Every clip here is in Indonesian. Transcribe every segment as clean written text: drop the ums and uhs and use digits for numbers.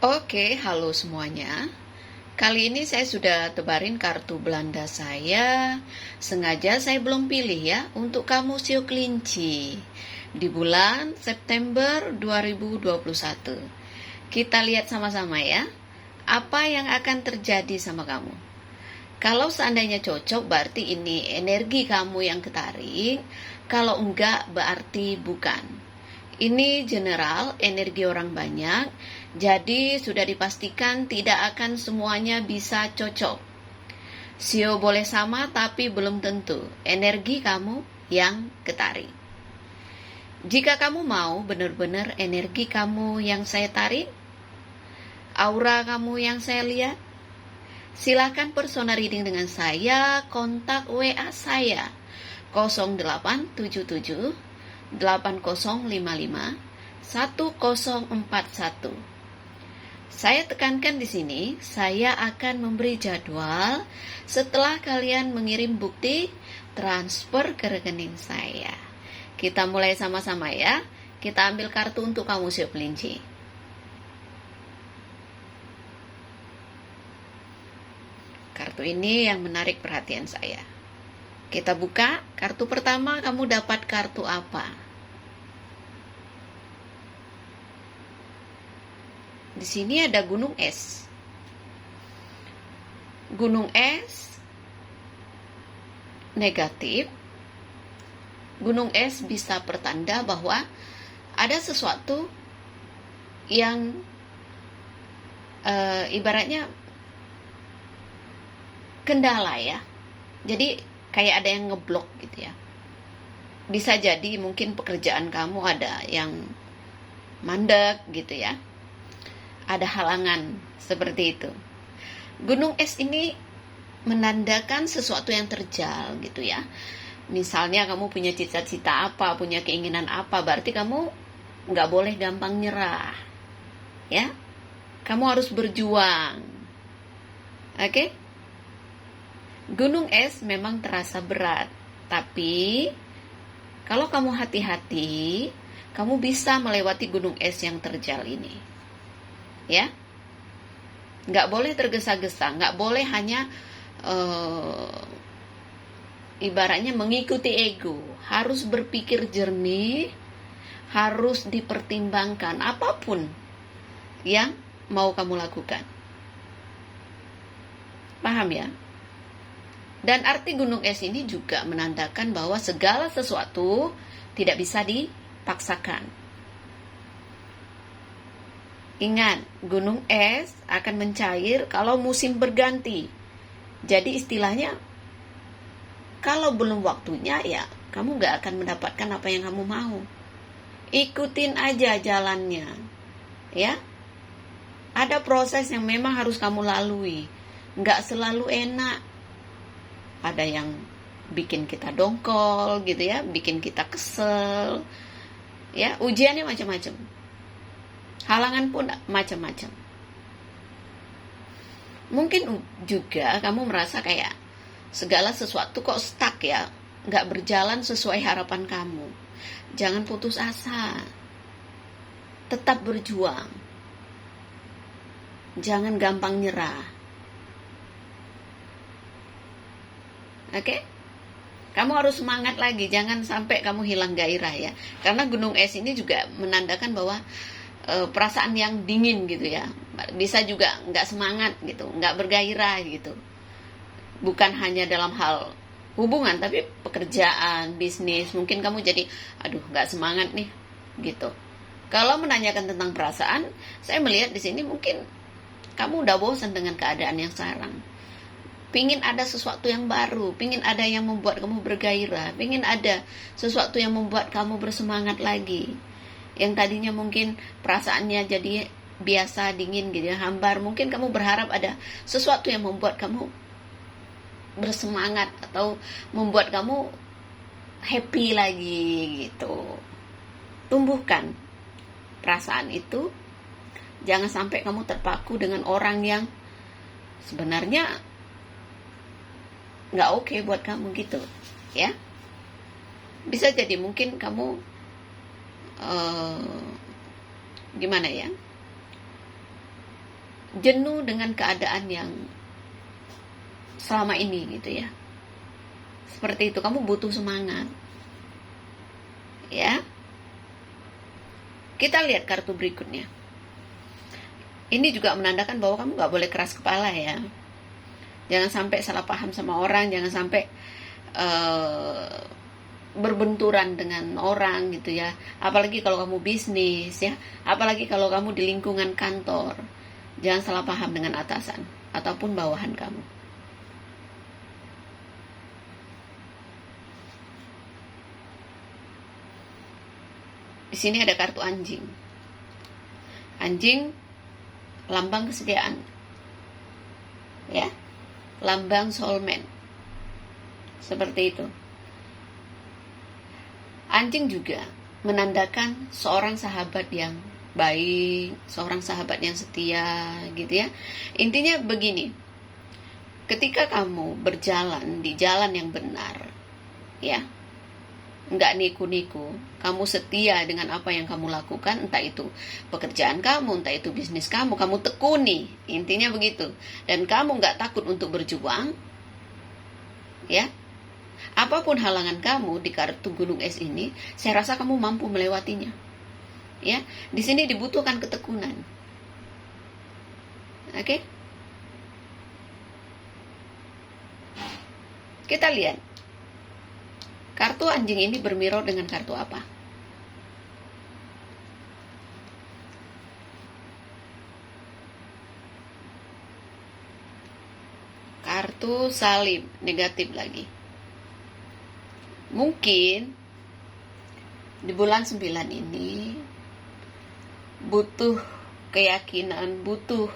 Oke, halo semuanya. Kali ini saya sudah tebarin kartu Belanda saya. Sengaja saya belum pilih ya untuk kamu sio kelinci di bulan September 2021. Kita lihat sama-sama ya. Apa yang akan terjadi sama kamu? Kalau seandainya cocok berarti ini energi kamu yang ketarik. Kalau enggak berarti bukan. Ini general, energi orang banyak, jadi sudah dipastikan tidak akan semuanya bisa cocok. Sio boleh sama tapi belum tentu energi kamu yang ketarik. Jika kamu mau benar-benar energi kamu yang saya tarik, aura kamu yang saya lihat, silakan personal reading dengan saya, kontak WA saya 0877 8055 1041. Saya tekankan di sini, saya akan memberi jadwal setelah kalian mengirim bukti transfer ke rekening saya. Kita mulai sama-sama ya. Kita ambil kartu untuk kamu sio kelinci. Kartu ini yang menarik perhatian saya. Kita buka, kartu pertama kamu dapat kartu apa? Di sini ada gunung es. Gunung es negatif. Gunung es bisa pertanda bahwa ada sesuatu yang ibaratnya kendala ya. Jadi kayak ada yang ngeblok gitu ya. Bisa jadi mungkin pekerjaan kamu ada yang mandek gitu ya. Ada halangan seperti itu. Gunung es ini menandakan sesuatu yang terjal gitu ya. Misalnya kamu punya cita-cita apa, punya keinginan apa, berarti kamu nggak boleh gampang nyerah. Ya, kamu harus berjuang. Oke? Gunung es memang terasa berat, tapi kalau kamu hati-hati, kamu bisa melewati gunung es yang terjal ini. Ya, nggak boleh tergesa-gesa, nggak boleh hanya ibaratnya mengikuti ego. Harus berpikir jernih, harus dipertimbangkan apapun yang mau kamu lakukan. Paham ya? Dan arti gunung es ini juga menandakan bahwa segala sesuatu tidak bisa dipaksakan. Ingat, gunung es akan mencair kalau musim berganti. Jadi istilahnya, kalau belum waktunya ya kamu gak akan mendapatkan apa yang kamu mau. Ikutin aja jalannya. Ya, ada proses yang memang harus kamu lalui. Gak selalu enak. Ada yang bikin kita dongkol gitu ya, bikin kita kesel. Ya, ujiannya macam-macam. Halangan pun macam-macam. Mungkin juga kamu merasa kayak segala sesuatu kok stuck ya, gak berjalan sesuai harapan kamu. Jangan putus asa. Tetap berjuang. Jangan gampang nyerah. Oke? Kamu harus semangat lagi, jangan sampai kamu hilang gairah ya. Karena gunung es ini juga menandakan bahwa perasaan yang dingin gitu ya. Bisa juga nggak semangat gitu, nggak bergairah gitu. Bukan hanya dalam hal hubungan, tapi pekerjaan, bisnis. Mungkin kamu jadi, aduh nggak semangat nih gitu. Kalau menanyakan tentang perasaan, saya melihat di sini mungkin kamu udah bosan dengan keadaan yang sekarang. Pingin ada sesuatu yang baru, pingin ada yang membuat kamu bergairah, pingin ada sesuatu yang membuat kamu bersemangat lagi. Yang tadinya mungkin perasaannya jadi biasa, dingin gitu ya, hambar. Mungkin kamu berharap ada sesuatu yang membuat kamu bersemangat atau membuat kamu happy lagi gitu. Tumbuhkan perasaan itu. Jangan sampai kamu terpaku dengan orang yang sebenarnya nggak oke buat kamu gitu ya. Bisa jadi mungkin kamu gimana ya, jenuh dengan keadaan yang selama ini gitu ya. Seperti itu, kamu butuh semangat. Ya. Kita lihat kartu berikutnya. Ini juga menandakan bahwa kamu gak boleh keras kepala ya. Jangan sampai salah paham sama orang, jangan sampai berbenturan dengan orang gitu ya. Apalagi kalau kamu bisnis ya, apalagi kalau kamu di lingkungan kantor. Jangan salah paham dengan atasan ataupun bawahan kamu. Di sini ada kartu anjing. Anjing lambang kesetiaan. Ya. Lambang soulmate. Seperti itu. Anjing juga menandakan seorang sahabat yang baik, seorang sahabat yang setia gitu ya. Intinya begini. Ketika kamu berjalan di jalan yang benar, ya, nggak niku-niku, kamu setia dengan apa yang kamu lakukan, entah itu pekerjaan kamu, entah itu bisnis kamu tekuni, intinya begitu. Dan kamu nggak takut untuk berjuang, ya. Apapun halangan kamu di kartu gunung es ini, saya rasa kamu mampu melewatinya. Ya, di sini dibutuhkan ketekunan. Oke? Kita lihat. Kartu anjing ini bermirror dengan kartu apa? Kartu salib, negatif lagi. Mungkin di bulan 9 ini butuh keyakinan, butuh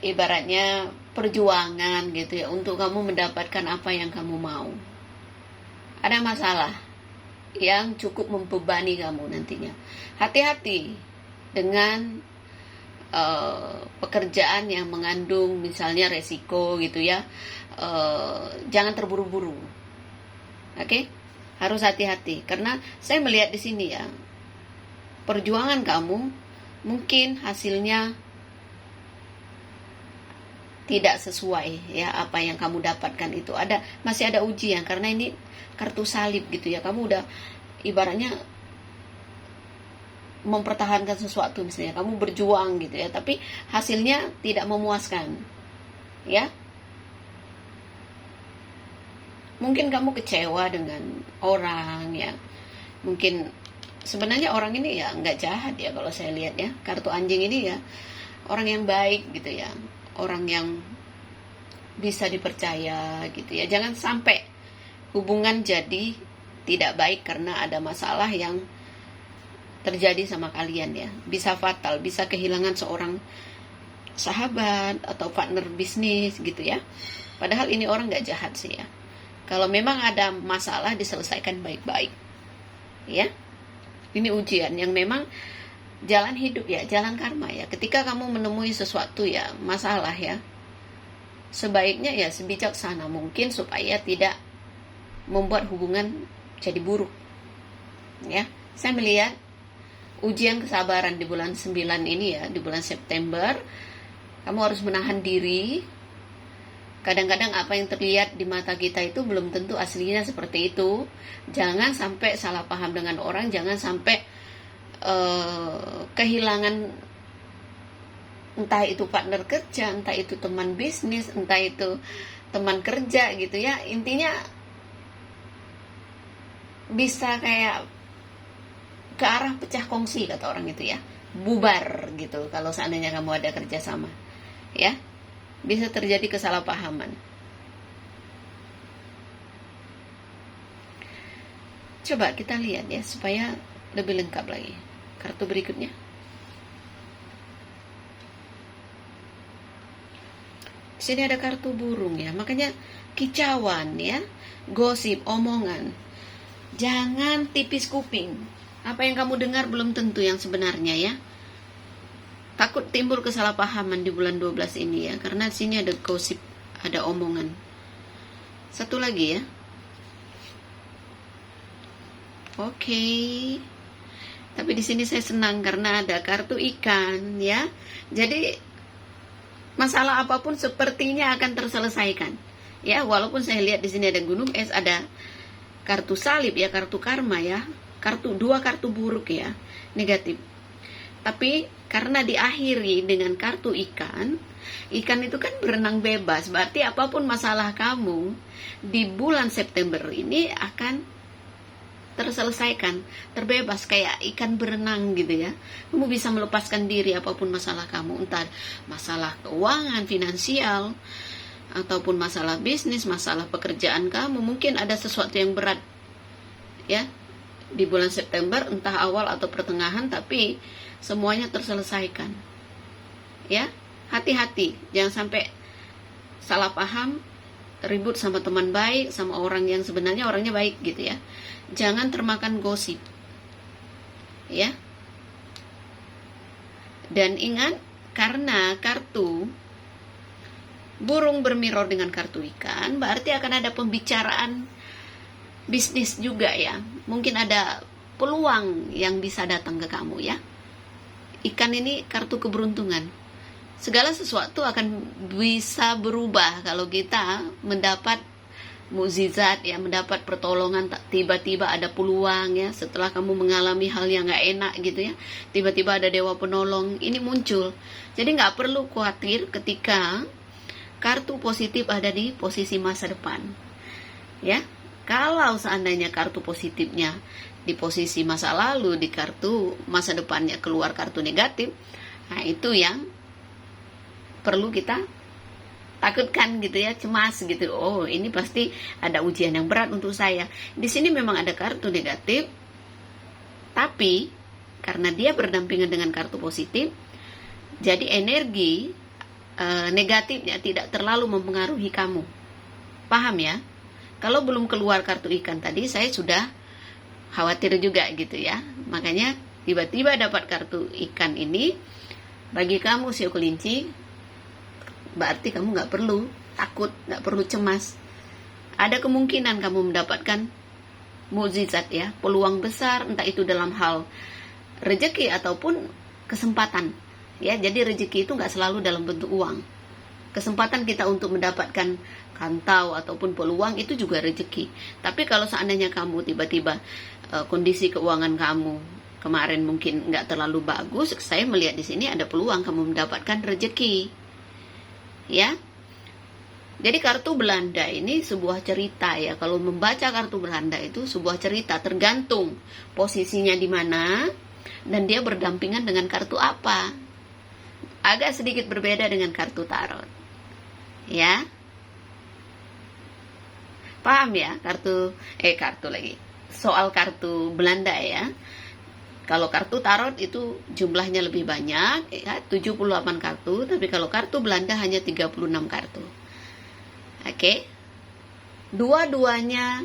ibaratnya perjuangan gitu ya, untuk kamu mendapatkan apa yang kamu mau. Ada masalah yang cukup membebani kamu nantinya. Hati-hati dengan pekerjaan yang mengandung misalnya resiko gitu ya. Jangan terburu-buru. Oke? Harus hati-hati karena saya melihat di sini ya, perjuangan kamu mungkin hasilnya tidak sesuai ya, apa yang kamu dapatkan itu masih ada ujian karena ini kartu salib gitu ya. Kamu udah ibaratnya mempertahankan sesuatu, misalnya kamu berjuang gitu ya, tapi hasilnya tidak memuaskan ya. Mungkin kamu kecewa dengan orang ya. Mungkin sebenarnya orang ini ya nggak jahat ya kalau saya lihat ya. Kartu anjing ini ya orang yang baik gitu ya. Orang yang bisa dipercaya gitu ya. Jangan sampai hubungan jadi tidak baik karena ada masalah yang terjadi sama kalian ya. Bisa fatal, bisa kehilangan seorang sahabat atau partner bisnis gitu ya. Padahal ini orang nggak jahat sih ya. Kalau memang ada masalah diselesaikan baik-baik. Ya. Ini ujian yang memang jalan hidup ya, jalan karma ya. Ketika kamu menemui sesuatu ya, masalah ya, sebaiknya ya sebijaksana mungkin supaya tidak membuat hubungan jadi buruk. Ya. Saya melihat ujian kesabaran di bulan 9 ini ya, di bulan September, kamu harus menahan diri. Kadang-kadang apa yang terlihat di mata kita itu belum tentu aslinya seperti itu. Jangan sampai salah paham dengan orang, jangan sampai kehilangan entah itu partner kerja, entah itu teman bisnis, entah itu teman kerja gitu ya. Intinya bisa kayak ke arah pecah kongsi kata orang itu ya. Bubar gitu kalau seandainya kamu ada kerjasama. Ya. Bisa terjadi kesalahpahaman. Coba kita lihat ya supaya lebih lengkap lagi. Kartu berikutnya. Di sini ada kartu burung ya. Makanya kicauan ya, gosip, omongan. Jangan tipis kuping. Apa yang kamu dengar belum tentu yang sebenarnya ya. Takut timbul kesalahpahaman di bulan 12 ini ya, karena di sini ada gosip, ada omongan. Satu lagi ya. Oke. Tapi di sini saya senang karena ada kartu ikan, ya. Jadi masalah apapun sepertinya akan terselesaikan. Ya, walaupun saya lihat di sini ada gunung es, ada kartu salib ya, kartu karma ya. Dua kartu buruk ya, negatif. Tapi karena diakhiri dengan kartu ikan, ikan itu kan berenang bebas. Berarti apapun masalah kamu di bulan September ini akan terselesaikan, terbebas kayak ikan berenang gitu ya. Kamu bisa melepaskan diri apapun masalah kamu, entah masalah keuangan, finansial, ataupun masalah bisnis, masalah pekerjaan kamu. Mungkin ada sesuatu yang berat ya di bulan September, entah awal atau pertengahan, tapi semuanya terselesaikan. Ya, hati-hati, jangan sampai salah paham, ribut sama teman baik, sama orang yang sebenarnya orangnya baik gitu ya. Jangan termakan gosip. Ya. Dan ingat, karena kartu burung bermirror dengan kartu ikan, berarti akan ada pembicaraan bisnis juga ya. Mungkin ada peluang yang bisa datang ke kamu ya. Ikan ini kartu keberuntungan. Segala sesuatu akan bisa berubah kalau kita mendapat mukjizat ya, mendapat pertolongan. Tiba-tiba ada peluang ya, setelah kamu mengalami hal yang gak enak gitu ya, tiba-tiba ada dewa penolong ini muncul. Jadi gak perlu khawatir ketika kartu positif ada di posisi masa depan ya. Kalau seandainya kartu positifnya di posisi masa lalu, di kartu masa depannya keluar kartu negatif, nah itu yang perlu kita takutkan gitu ya, cemas gitu. Oh, ini pasti ada ujian yang berat untuk saya. Di sini memang ada kartu negatif, tapi karena dia berdampingan dengan kartu positif, jadi energi negatifnya tidak terlalu mempengaruhi kamu. Paham ya? Kalau belum keluar kartu ikan tadi, saya sudah khawatir juga gitu ya. Makanya tiba-tiba dapat kartu ikan ini, bagi kamu sio kelinci, berarti kamu gak perlu takut, gak perlu cemas. Ada kemungkinan kamu mendapatkan mukjizat ya, peluang besar, entah itu dalam hal rezeki ataupun kesempatan ya. Jadi rezeki itu gak selalu dalam bentuk uang. Kesempatan kita untuk mendapatkan kantau ataupun peluang itu juga rezeki. Tapi kalau seandainya kamu tiba-tiba kondisi keuangan kamu kemarin mungkin nggak terlalu bagus, saya melihat di sini ada peluang kamu mendapatkan rezeki. Ya. Jadi kartu Belanda ini sebuah cerita ya. Kalau membaca kartu Belanda itu sebuah cerita, tergantung posisinya di mana dan dia berdampingan dengan kartu apa. Agak sedikit berbeda dengan kartu tarot. Ya. Paham ya? Kartu lagi. Soal kartu Belanda ya. Kalau kartu tarot itu jumlahnya lebih banyak ya, 78 kartu, tapi kalau kartu Belanda hanya 36 kartu. Oke. Dua-duanya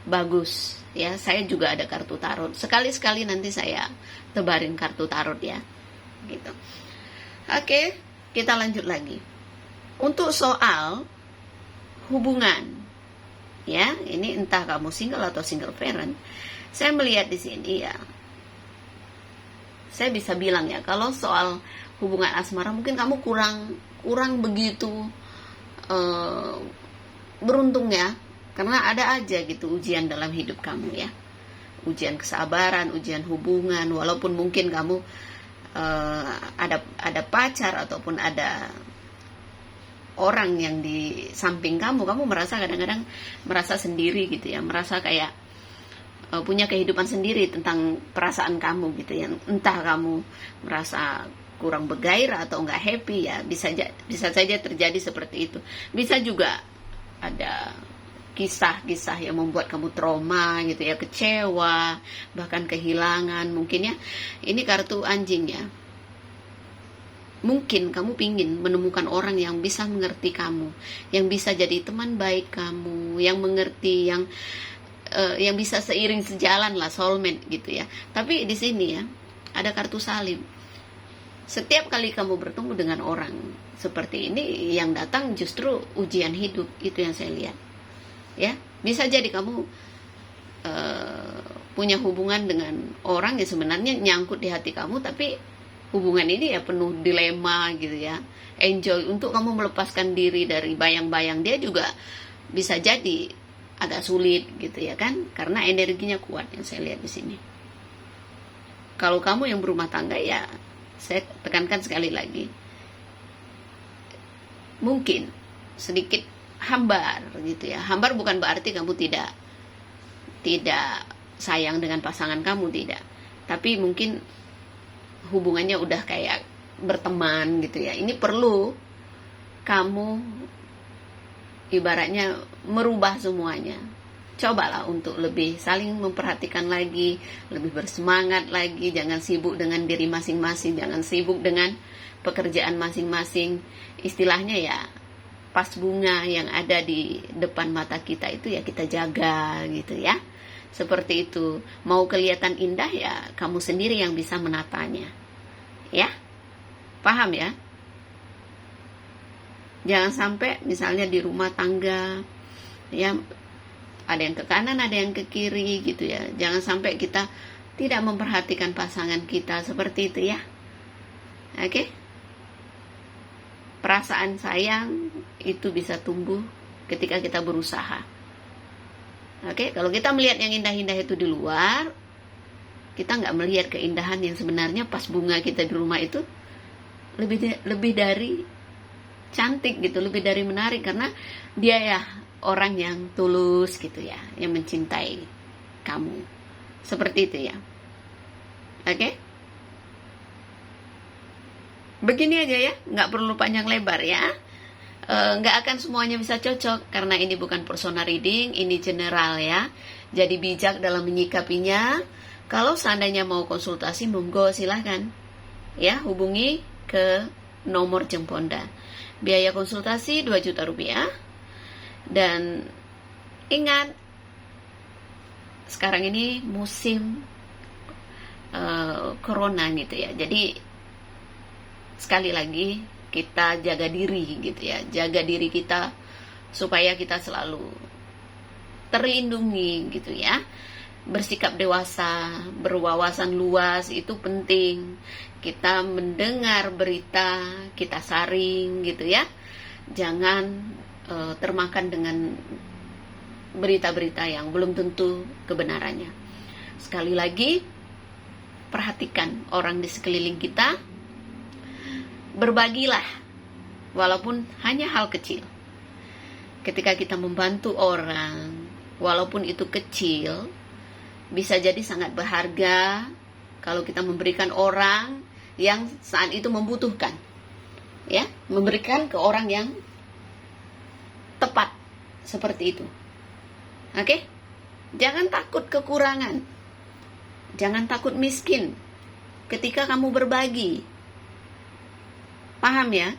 bagus ya. Saya juga ada kartu tarot. Sekali-sekali nanti saya tebarin kartu tarot ya. Gitu. Oke, kita lanjut lagi. Untuk soal hubungan ya, ini entah kamu single atau single parent, saya melihat di sini ya, saya bisa bilang ya, kalau soal hubungan asmara mungkin kamu kurang begitu beruntung ya, karena ada aja gitu ujian dalam hidup kamu ya, ujian kesabaran, ujian hubungan. Walaupun mungkin kamu ada pacar ataupun ada orang yang di samping kamu merasa kadang-kadang merasa sendiri gitu ya, merasa kayak punya kehidupan sendiri tentang perasaan kamu gitu ya. Entah kamu merasa kurang bergairah atau enggak happy ya, bisa saja terjadi seperti itu. Bisa juga ada kisah-kisah yang membuat kamu trauma gitu ya, kecewa, bahkan kehilangan mungkin ya. Ini kartu anjing ya. Mungkin kamu pingin menemukan orang yang bisa mengerti kamu, yang bisa jadi teman baik kamu, yang mengerti, yang bisa seiring sejalan lah, soulmate gitu ya. Tapi di sini ya ada kartu salib. Setiap kali kamu bertemu dengan orang seperti ini, yang datang justru ujian hidup, itu yang saya lihat. Ya, bisa jadi kamu punya hubungan dengan orang yang sebenarnya nyangkut di hati kamu, tapi hubungan ini ya penuh dilema gitu ya. Enjoy untuk kamu melepaskan diri dari bayang-bayang dia juga bisa jadi agak sulit gitu ya kan, karena energinya kuat yang saya lihat di sini. Kalau kamu yang berumah tangga ya saya tekankan sekali lagi, mungkin sedikit hambar gitu ya. Hambar bukan berarti kamu tidak sayang dengan pasangan kamu, tidak. Tapi mungkin hubungannya udah kayak berteman gitu ya. Ini perlu kamu ibaratnya merubah semuanya. Cobalah untuk lebih saling memperhatikan lagi, lebih bersemangat lagi, jangan sibuk dengan diri masing-masing, jangan sibuk dengan pekerjaan masing-masing. Istilahnya ya, pas bunga yang ada di depan mata kita itu ya kita jaga gitu ya. Seperti itu. Mau kelihatan indah ya kamu sendiri yang bisa menatanya. Ya? Paham ya? Jangan sampai misalnya di rumah tangga ya, ada yang ke kanan, ada yang ke kiri gitu ya. Jangan sampai kita tidak memperhatikan pasangan kita seperti itu ya. Oke? Perasaan sayang itu bisa tumbuh ketika kita berusaha. Oke, kalau kita melihat yang indah-indah itu di luar, kita nggak melihat keindahan yang sebenarnya pas bunga kita di rumah itu lebih dari cantik gitu, lebih dari menarik, karena dia ya orang yang tulus gitu ya, yang mencintai kamu. Seperti itu ya. Oke? Begini aja ya, nggak perlu panjang lebar ya. Nggak akan semuanya bisa cocok, karena ini bukan personal reading, ini general ya. Jadi bijak dalam menyikapinya. Kalau seandainya mau konsultasi, monggo silahkan ya, hubungi ke nomor Jemponda. Biaya konsultasi 2 juta rupiah. Dan ingat, sekarang ini musim corona gitu ya. Jadi sekali lagi kita jaga diri gitu ya, jaga diri kita supaya kita selalu terlindungi gitu ya. Bersikap dewasa, berwawasan luas itu penting. Kita mendengar berita, kita saring gitu ya. Jangan termakan dengan berita-berita yang belum tentu kebenarannya. Sekali lagi, perhatikan orang di sekeliling kita. Berbagilah, walaupun hanya hal kecil. Ketika kita membantu orang, walaupun itu kecil, bisa jadi sangat berharga kalau kita memberikan orang yang saat itu membutuhkan. Ya, memberikan ke orang yang tepat, seperti itu. Oke? Jangan takut kekurangan. Jangan takut miskin ketika kamu berbagi. Paham ya?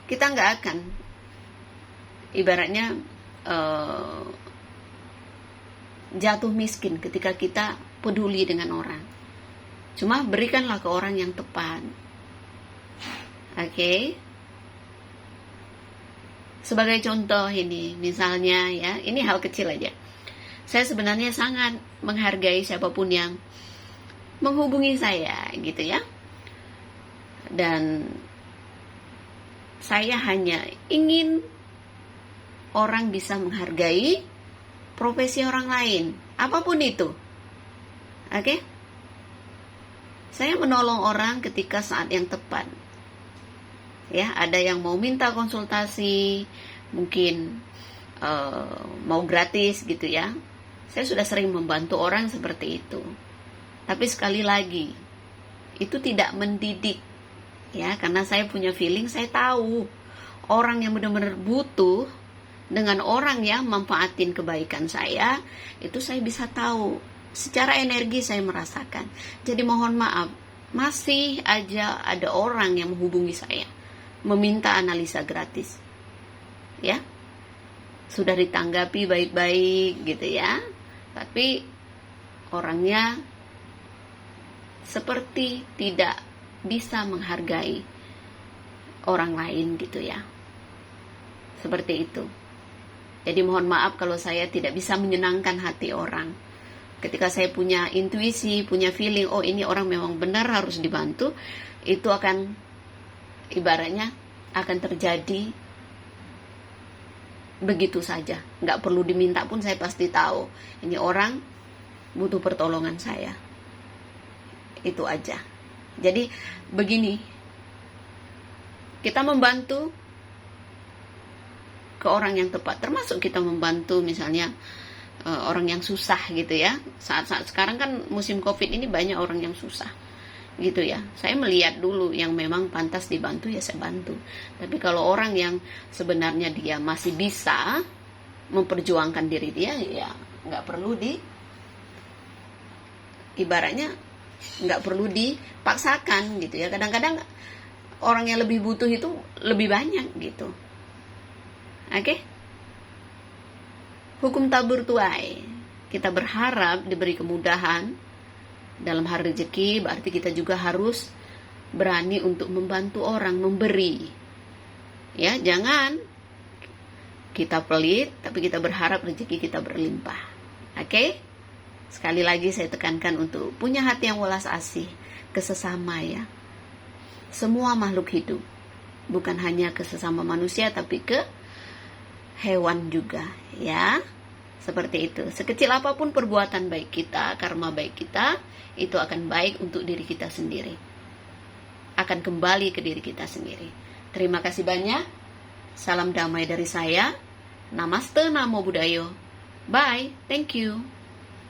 Kita nggak akan ibaratnya jatuh miskin ketika kita peduli dengan orang. Cuma berikanlah ke orang yang tepat. Oke? Sebagai contoh ini, misalnya ya, ini hal kecil aja. Saya sebenarnya sangat menghargai siapapun yang menghubungi saya gitu ya. Dan saya hanya ingin orang bisa menghargai profesi orang lain, apapun itu. Oke? Saya menolong orang ketika saat yang tepat. Ya, ada yang mau minta konsultasi, mungkin mau gratis gitu ya. Saya sudah sering membantu orang seperti itu. Tapi sekali lagi, itu tidak mendidik. Ya, karena saya punya feeling, saya tahu orang yang benar-benar butuh dengan orang yang manfaatin kebaikan saya, itu saya bisa tahu. Secara energi saya merasakan. Jadi mohon maaf, masih aja ada orang yang menghubungi saya, meminta analisa gratis. Ya, sudah ditanggapi baik-baik gitu ya. Tapi orangnya seperti tidak bisa menghargai orang lain gitu ya. Seperti itu. Jadi mohon maaf kalau saya tidak bisa menyenangkan hati orang. Ketika saya punya intuisi, punya feeling, oh ini orang memang benar harus dibantu, itu akan ibaratnya akan terjadi begitu saja. Nggak perlu diminta pun saya pasti tahu ini orang butuh pertolongan saya. Itu aja. Jadi begini, kita membantu ke orang yang tepat, termasuk kita membantu misalnya orang yang susah gitu ya. Saat-saat sekarang kan musim COVID ini banyak orang yang susah gitu ya. Saya melihat dulu yang memang pantas dibantu ya saya bantu. Tapi kalau orang yang sebenarnya dia masih bisa memperjuangkan diri dia, ya nggak perlu ibaratnya nggak perlu dipaksakan gitu ya. Kadang-kadang orang yang lebih butuh itu lebih banyak gitu. Oke? Hukum tabur tuai. Kita berharap diberi kemudahan dalam hal rezeki, berarti kita juga harus berani untuk membantu orang, memberi. Ya, jangan kita pelit, tapi kita berharap rezeki kita berlimpah. Oke? Sekali lagi saya tekankan untuk punya hati yang welas asih ke sesama ya. Semua makhluk hidup. Bukan hanya ke sesama manusia, tapi ke hewan juga ya. Seperti itu. Sekecil apapun perbuatan baik kita, karma baik kita, itu akan baik untuk diri kita sendiri. Akan kembali ke diri kita sendiri. Terima kasih banyak. Salam damai dari saya. Namaste, Namo Buddhaya. Bye. Thank you.